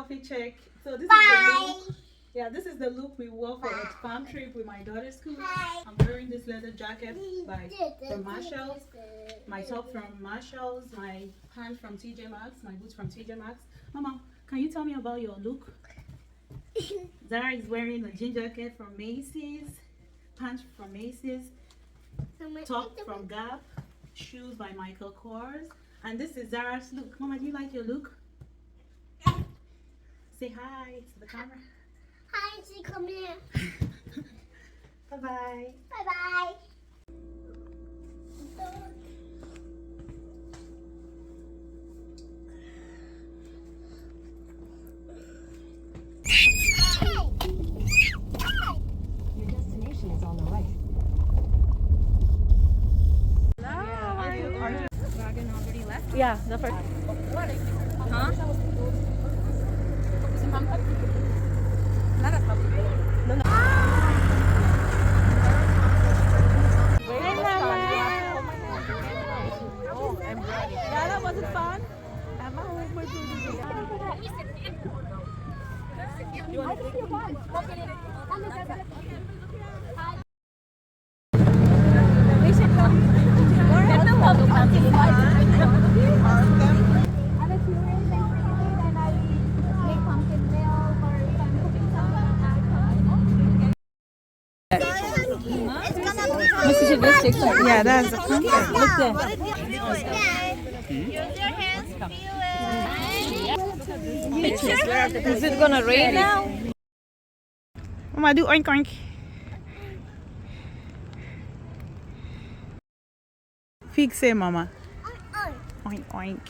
coffee check. So this is the look. Yeah, this is the look we wore for a farm trip with my daughter's school. I'm wearing this leather jacket from Marshalls, my top from Marshalls, my pants from TJ Maxx, my boots from TJ Maxx. Mama, can you tell me about your look? Zara is wearing a jean jacket from Macy's, pants from Macy's, top from Gap, shoes by Michael Kors, and this is Zara's look. Mama, do you like your look? Say hi to the camera. Hi, she come here. Bye bye. Bye bye. Your destination is on the right. Wagon already left? Yeah, the first. Huh? Not a puppy. No, no. Yeah, that wasn't fun. You want We should go. Yeah, that's the content. Look there. Use your hands, feel it. Is it gonna rain now? Mama, do oink oink. Fix it, Mama. Oink oink.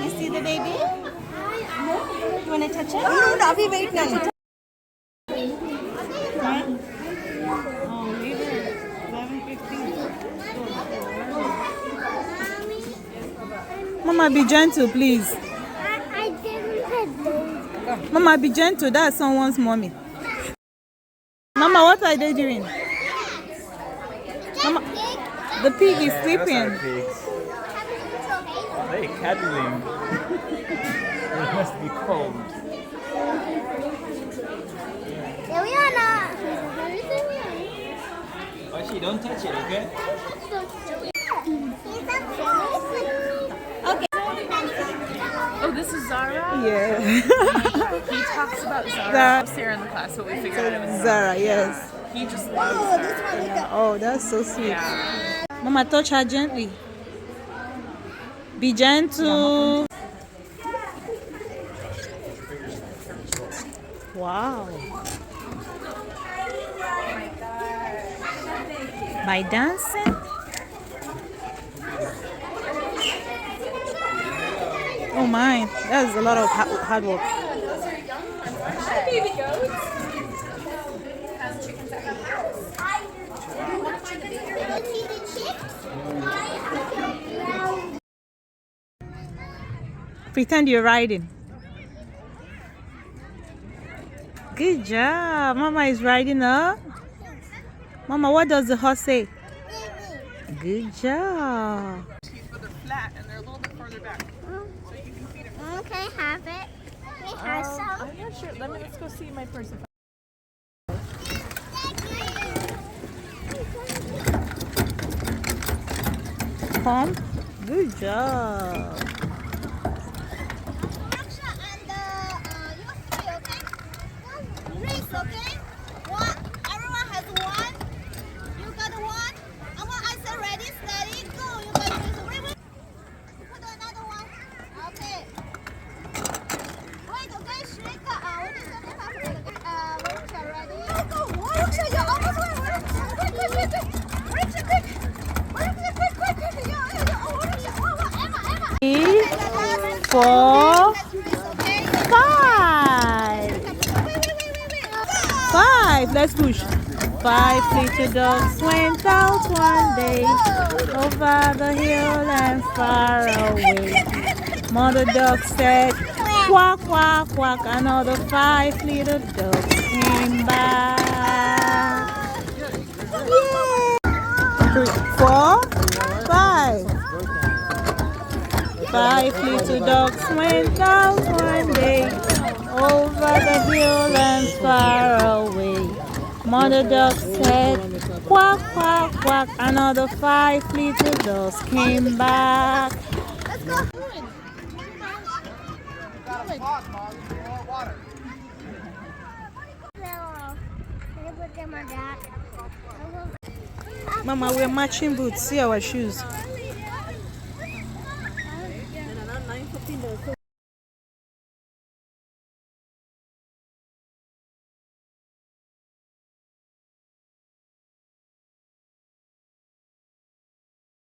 You see the baby? You want to touch it? No, no, we wait now. Oh, maybe 11:15. Mama, be gentle, please. I didn't. Mama, be gentle. That's someone's mommy. Mama, what are they doing? Mama, the pig is sleeping. They cuddling. It must be cold. Actually, don't touch it, okay? Oh, this is Zara? Yeah. He talks about Zara. Sarah in the class, but we figured out it was Zara, yes. He just loves her. Yeah. Oh, that's so sweet. Yeah. Mama, touch her gently. Be gentle. Wow. By dancing? Oh my, that's a lot of hard work. Baby goats. Has chickens at the house. Pretend you're riding. Good job. Mama is riding up. Mama, what does the horse say? Good job. But they're flat and they're a little bit further back. So you can feed them. Okay, have it. We have some. I'm not sure. Let's go see my person. Palm. Good job. Okay? One. Everyone has one. You got one. And when I say ready, steady, go. You got this. Put another one. Okay. Wait, okay, shake. When you say when you're ready. Go. You're almost ready. Emma. 3, 4, 5. 5. Let's push. 5 little dogs went out one day over the hill and far away. Mother dog said, quack, quack, quack. Another 5 little dogs came back. Yay! 3, 4, 5. 5 little dogs went out one day over the hill and far away. Mother dog said, quack, quack, quack. Another 5 little dogs came back. Let's go. Mama, we're matching boots. See our shoes.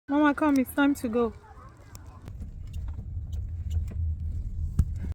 Mama, come. It's time to go.